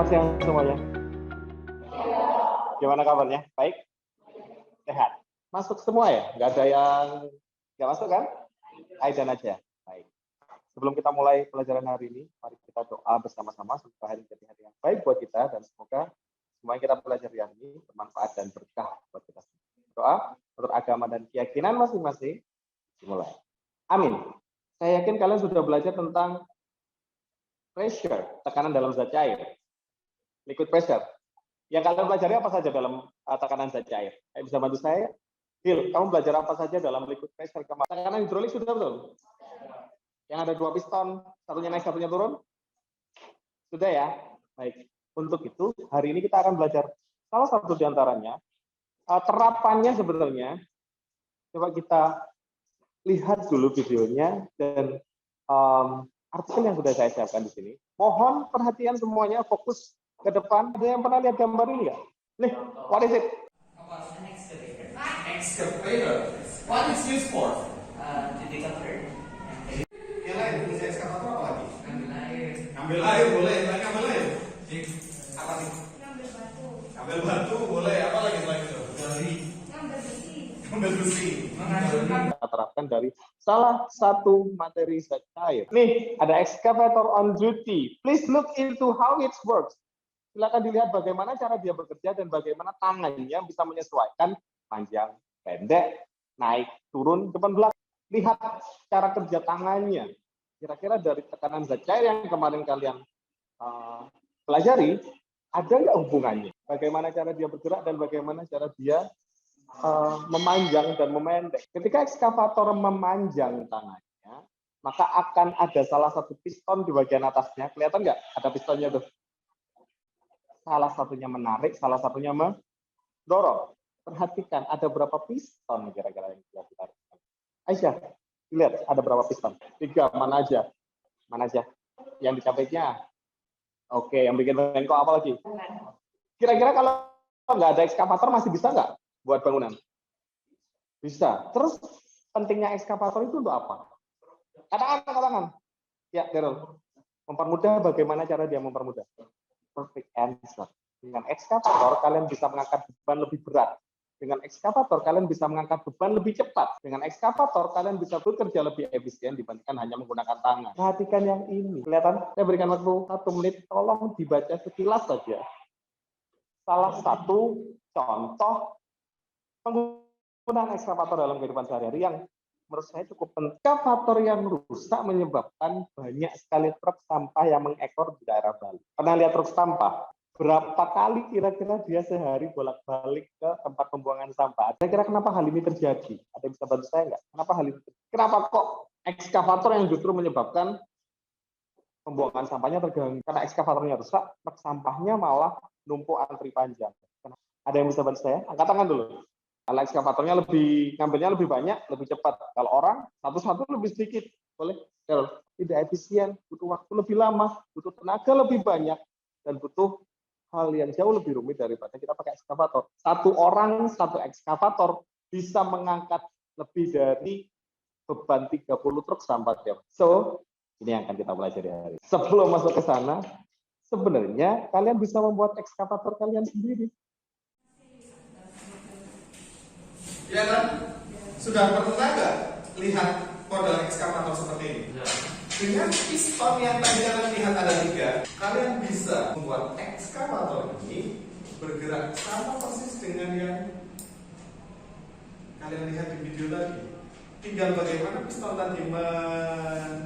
Selamat siang semuanya. Gimana kabarnya? Baik? Sehat? Masuk semua ya? Nggak ada yang nggak masuk kan? Aidan aja. Baik. Sebelum kita mulai pelajaran hari ini, mari kita doa bersama-sama semoga hari jadi hari yang baik buat kita dan semoga semua yang kita pelajari hari ini bermanfaat dan berkah buat kita semua. Doa menurut agama dan keyakinan masing-masing dimulai. Amin. Saya yakin kalian sudah belajar tentang pressure, tekanan dalam zat cair. Liquid pressure. Yang kalian pelajari apa saja dalam tekanan zat cair? Bisa bantu saya? Hil, kamu belajar apa saja dalam liquid pressure kemarin? Tekanan hidrolik sudah betul? Yang ada 2 piston, satunya naik, satunya turun? Sudah ya? Baik. Untuk itu, hari ini kita akan belajar salah satu di antaranya. Terapannya sebenarnya, coba kita lihat dulu videonya dan artikel yang sudah saya siapkan di sini. Mohon perhatian semuanya, fokus ke depan. Ada yang pernah lihat gambar ini nggak? Nih, what is it? An excavator. Excavator. What is used for? To dig up dirt. Yang lain bisa excavator apa lagi? Ngambil air. Ngambil air boleh. Ngambil air. Apa nih? Ngambil batu. Ngambil batu boleh. Apa lagi selain itu? Gali. Ngambil besi. Ngambil besi. Kita terapkan dari salah satu materi zat cair. Nih, ada excavator on duty. Please look into how it works. Silakan dilihat bagaimana cara dia bekerja dan bagaimana tangannya bisa menyesuaikan panjang, pendek, naik, turun, depan belakang. Lihat cara kerja tangannya. Kira-kira dari tekanan zat cair yang kemarin kalian pelajari, ada nggak hubungannya? Bagaimana cara dia bergerak dan bagaimana cara dia memanjang dan memendek. Ketika ekskavator memanjang tangannya, maka akan ada salah satu piston di bagian atasnya. Kelihatan nggak? Ada pistonnya tuh. Salah satunya menarik, salah satunya mendorong. Perhatikan, ada berapa piston kira-kira yang bisa kita tarik? Aisyah, lihat ada berapa piston? 3, mana aja? Mana aja? Yang dicapeknya? Oke, yang bikin bengkok apa lagi? Kira-kira kalau nggak ada ekskavator masih bisa nggak buat bangunan? Bisa. Terus pentingnya ekskavator itu untuk apa? Katakan. Ya, Daryl. Mempermudah, bagaimana cara dia mempermudah? Perfect answer. Dengan ekskavator kalian bisa mengangkat beban lebih berat. Dengan ekskavator kalian bisa mengangkat beban lebih cepat. Dengan ekskavator kalian bisa bekerja lebih efisien dibandingkan hanya menggunakan tangan. Perhatikan yang ini. Kelihatan? Saya berikan waktu 1 menit. Tolong dibaca sekilas saja. Salah satu contoh penggunaan ekskavator dalam kehidupan sehari-hari yang menurut saya cukup penting. Ekskavator yang rusak menyebabkan banyak sekali truk sampah yang mengekor di daerah Bali. Pernah lihat truk sampah? Berapa kali kira-kira dia sehari bolak-balik ke tempat pembuangan sampah? Kira-kira kenapa hal ini terjadi? Ada yang bisa bantu saya nggak? Kenapa hal ini terjadi? Kenapa kok ekskavator yang justru menyebabkan pembuangan sampahnya terganggu? Karena ekskavatornya rusak, truk sampahnya malah numpuk antri panjang. Ada yang bisa bantu saya? Angkat tangan dulu. Kalau ekskavatornya ngambilnya lebih banyak, lebih cepat. Kalau orang satu-satu lebih sedikit, boleh? Kalau tidak efisien, butuh waktu lebih lama, butuh tenaga lebih banyak, dan butuh hal yang jauh lebih rumit daripada kita pakai ekskavator. 1 orang, 1 ekskavator bisa mengangkat lebih dari beban 30 truk sampah tiap. So, ini yang akan kita pelajari hari. Sebelum masuk ke sana, sebenarnya kalian bisa membuat ekskavator kalian sendiri. Ya kan? Sudah pernah nggak lihat model ekskavator seperti ini? Ya. Dengan piston yang tadi kalian lihat ada 3, kalian bisa membuat ekskavator ini bergerak sama persis dengan yang kalian lihat di video tadi. Tinggal bagaimana piston tadi mendorong,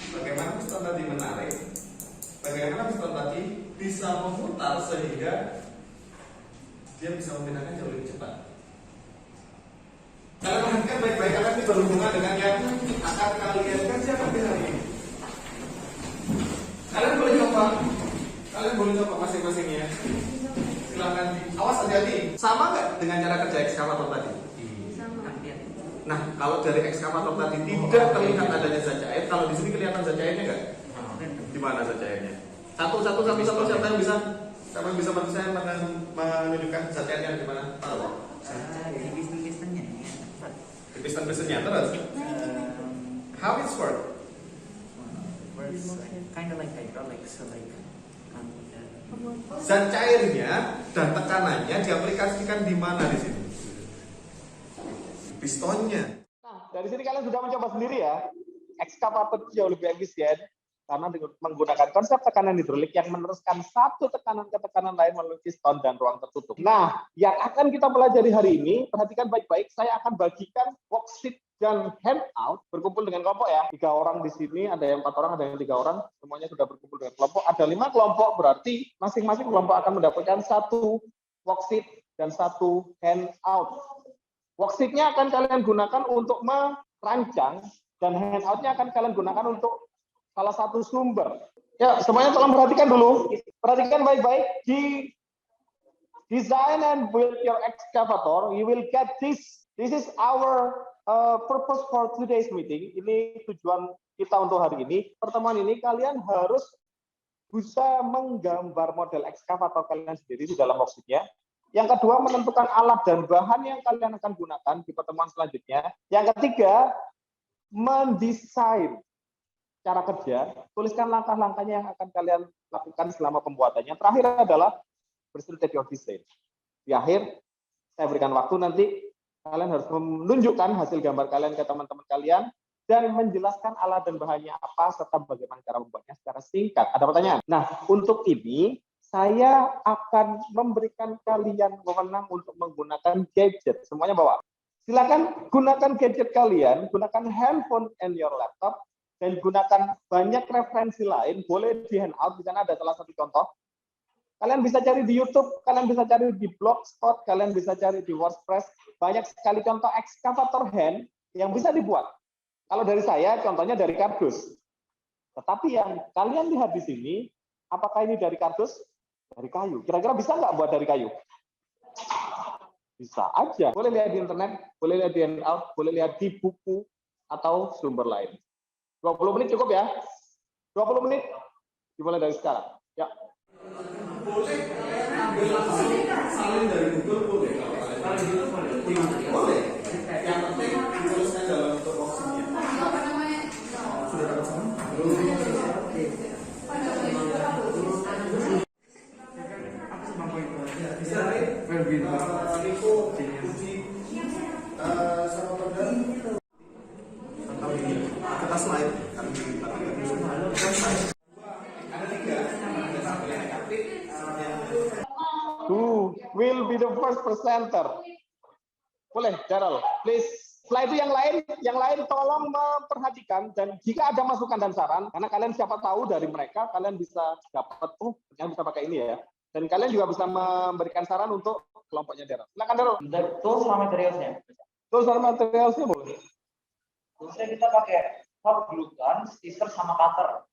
bagaimana piston tadi menarik, bagaimana piston tadi bisa memutar sehingga dia bisa memindahkan jauh lebih cepat. Kalian perhatikan baik-baik, kalian ini berhubungan dengan yang akan kalian kerjakan di hari ini. Kalian boleh coba masing-masing ya. Silakan. Awas hati-hati. Sama nggak dengan cara kerja ekskavator tadi? Sama. Nah, kalau dari ekskavator tadi tidak terlihat adanya zat cair, kalau di sini kelihatan zat cairnya nggak? Di mana zat cairnya? Satu siapa yang bisa? Siapa yang bisa bantu saya menunjukkan zat cairnya di mana? Di piston-pistonnya. Di piston-pistonnya terus. How it works? Works kind of like hydraulics, so like Zat cairnya dan tekanannya diaplikasikan di mana di sini? Pistonnya. Nah, dari sini kalian sudah mencoba sendiri ya. Ekskavator jauh lebih efisien karena menggunakan konsep tekanan hidrolik yang meneruskan satu tekanan ke tekanan lain melalui piston dan ruang tertutup. Nah, yang akan kita pelajari hari ini, perhatikan baik-baik, saya akan bagikan worksheet dan handout berkumpul dengan kelompok ya. 3 orang di sini, ada yang 4 orang, ada yang 3 orang, semuanya sudah berkumpul dengan kelompok. Ada 5 kelompok, berarti masing-masing kelompok akan mendapatkan 1 worksheet dan 1 handout. Worksheet-nya akan kalian gunakan untuk merancang dan handout-nya akan kalian gunakan untuk salah satu sumber. Ya, semuanya tolong perhatikan dulu. Perhatikan baik-baik. Di design and build your excavator, you will get this. This is our purpose for today's meeting. Ini tujuan kita untuk hari ini. Pertemuan ini kalian harus bisa menggambar model ekskavator kalian sendiri di dalam worksheet-nya. Yang kedua, menentukan alat dan bahan yang kalian akan gunakan di pertemuan selanjutnya. Yang ketiga, mendesain cara kerja, tuliskan langkah-langkahnya yang akan kalian lakukan selama pembuatannya. Terakhir adalah present your design. Di akhir, saya berikan waktu nanti, kalian harus menunjukkan hasil gambar kalian ke teman-teman kalian, dan menjelaskan alat dan bahannya apa, serta bagaimana cara membuatnya secara singkat. Ada pertanyaan? Nah, untuk ini, saya akan memberikan kalian wewenang untuk menggunakan gadget. Semuanya bawa. Silakan gunakan gadget kalian, gunakan handphone and your laptop, dan gunakan banyak referensi lain, boleh di handout, di sana ada salah satu contoh. Kalian bisa cari di YouTube, kalian bisa cari di Blogspot, kalian bisa cari di WordPress, banyak sekali contoh ekskavator hand yang bisa dibuat. Kalau dari saya, contohnya dari kardus. Tetapi yang kalian lihat di sini, apakah ini dari kardus? Dari kayu. Kira-kira bisa nggak buat dari kayu? Bisa aja. Boleh lihat di internet, boleh lihat di handout, boleh lihat di buku, atau sumber lain. 20 menit cukup ya? 20 menit? Dimulai dari sekarang. Ya. Boleh ambil salin dari Google boleh. Boleh. Yang penting dituliskan dalam bentuk worksheet-nya. Sudah dapat semua? Bisa Riko, Uji, sama Pada. Atau ini, kita slide. Ada 3. Who will be the first presenter? Boleh, Daryl. Please. Setelah itu yang lain tolong memperhatikan, dan jika ada masukan dan saran, karena kalian siapa tahu dari mereka, kalian bisa dapat, kalian bisa pakai ini ya. Dan kalian juga bisa memberikan saran untuk kelompoknya Daryl. Silakan Daryl. Tools sama materialsnya. Tools dan materialsnya boleh. Toolsnya kita pakai hot glue gun, scissors sama cutter.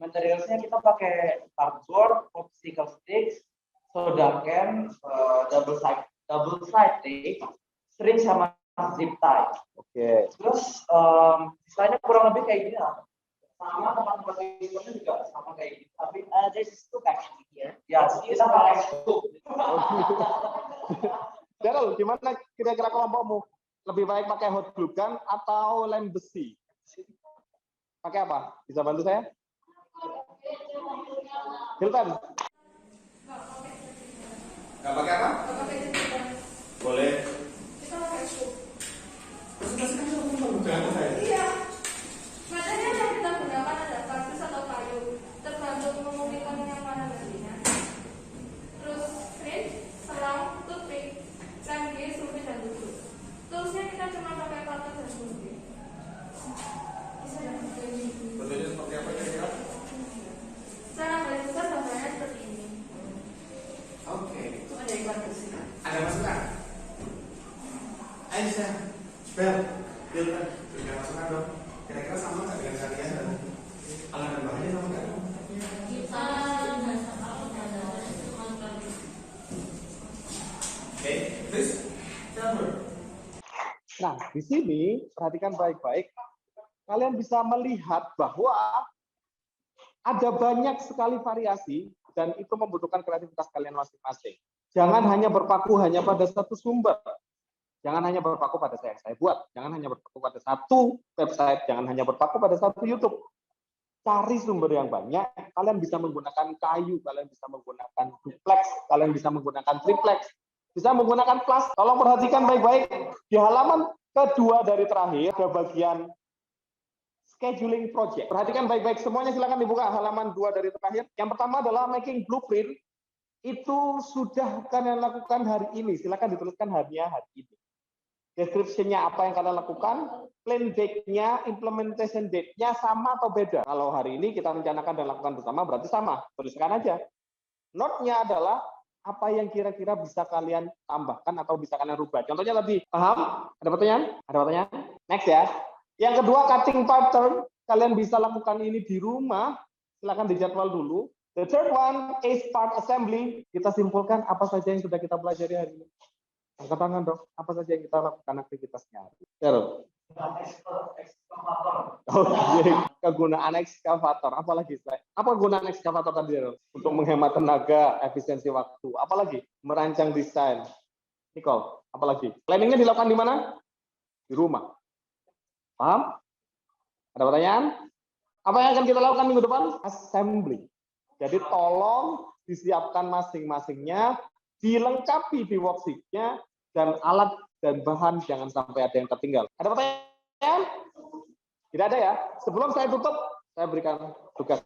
Materialsnya kita pakai cardboard, popsicle sticks, soda can, double side tape, string sama zip tie. Oke. Terus sisanya kurang lebih kayak gini lah. Sama tempat-tempat itu juga sama kayak gini. Tapi this is too actually here. Ya, kita pakai scoop. Daryl, gimana kira-kira kelompokmu? Lebih baik pakai hot glue gun atau lem besi? Pakai apa? Bisa bantu saya? Hilton. Nggak pakai apa? Boleh. Kita pakai scoop. Saya. Iya. Material yang kita gunakan ada kardus atau kayu, tergantung memilihkan yang mana nantinya. Terus frit, selang, toothpick, lem gis, rubin dan tutup. Toolsnya kita cuma pakai cutter dan gunting. Bisa kayak gini. Bentuknya seperti apa kira-kira? Cara paling besar gambarnya seperti ini. Oke. Itu ada iklan bersih. Ada masukan? Aisyah, Bel, Hilton, berikan masukan dong. Kira-kira sama nggak dengan kalian? Alat dan bahannya sama nggak? Oke, please. Nah, di sini perhatikan baik-baik. Kalian bisa melihat bahwa ada banyak sekali variasi dan itu membutuhkan kreativitas kalian masing-masing. Jangan hanya berpaku hanya pada satu sumber. Jangan hanya berpaku pada yang saya buat. Jangan hanya berpaku pada satu website. Jangan hanya berpaku pada satu YouTube. cari sumber yang banyak. Kalian bisa menggunakan kayu, kalian bisa menggunakan duplex, kalian bisa menggunakan triplex, bisa menggunakan plus. Tolong perhatikan baik-baik. Di halaman kedua dari terakhir ada bagian scheduling project. Perhatikan baik-baik semuanya, silakan dibuka halaman 2 dari terakhir. Yang pertama adalah making blueprint. Itu sudah kalian lakukan hari ini. Silakan dituliskan harinya hari ini. Description-nya apa yang kalian lakukan, plan date-nya, implementation date-nya sama atau beda. Kalau hari ini kita rencanakan dan lakukan bersama, berarti sama. Tuliskan aja. Note-nya adalah apa yang kira-kira bisa kalian tambahkan atau bisa kalian rubah. Contohnya tadi, paham? Ada pertanyaan? Ada pertanyaan? Next ya. Yang kedua, cutting pattern. Kalian bisa lakukan ini di rumah. Silakan dijadwal dulu. The third one is part assembly. Kita simpulkan apa saja yang sudah kita pelajari hari ini. Angkat tangan dong. Apa saja yang kita lakukan aktivitasnya hari ini. Oke. Kegunaan ekskavator. Apalagi? Apa gunaan ekskavator tadi? Untuk menghemat tenaga, efisiensi waktu. Apalagi? Merancang desain. Nicole, apalagi? Planningnya dilakukan di mana? Di rumah. Paham? Ada pertanyaan? Apa yang akan kita lakukan minggu depan? Assembly. Jadi tolong disiapkan masing-masingnya, dilengkapi di worksheet-nya, dan alat dan bahan jangan sampai ada yang tertinggal. Ada pertanyaan? Tidak ada ya? Sebelum saya tutup, saya berikan tugas.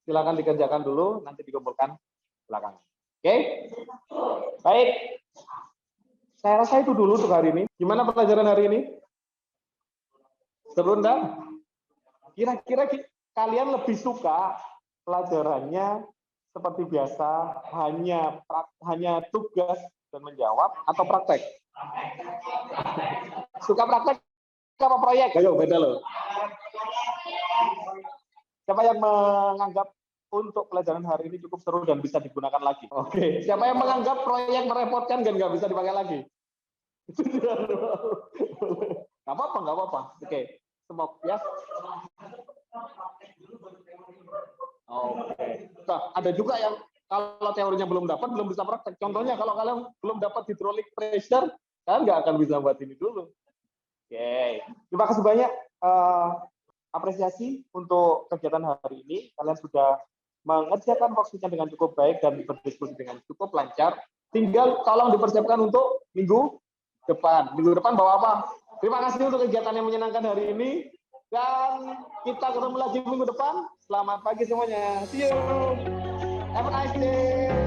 Silakan dikerjakan dulu, nanti dikumpulkan belakangan. Oke? Baik. Saya rasa itu dulu untuk hari ini. Gimana pelajaran hari ini? Seru enggak? Kira-kira kalian lebih suka pelajarannya seperti biasa, hanya tugas dan menjawab, atau praktek? Suka praktek apa proyek? Ayo, beda loh. Siapa yang menganggap untuk pelajaran hari ini cukup seru dan bisa digunakan lagi? Oke. Siapa yang menganggap proyek merepotkan dan nggak bisa dipakai lagi? Nggak apa-apa, nggak apa-apa. Oke. Semua ya. Oke. Nah, ada juga yang kalau teorinya belum dapat, belum bisa praktek. Contohnya kalau kalian belum dapat hydraulic pressure, kalian nggak akan bisa buat ini dulu. Oke. Terima kasih banyak. Apresiasi untuk kegiatan hari ini. Kalian sudah mengerjakan worksheet-nya dengan cukup baik dan berdiskusi dengan cukup lancar. Tinggal tolong dipersiapkan untuk minggu depan. Minggu depan bawa apa? Terima kasih untuk kegiatan yang menyenangkan hari ini. Dan kita ketemu lagi minggu depan. Selamat pagi semuanya. See you. Have a nice day.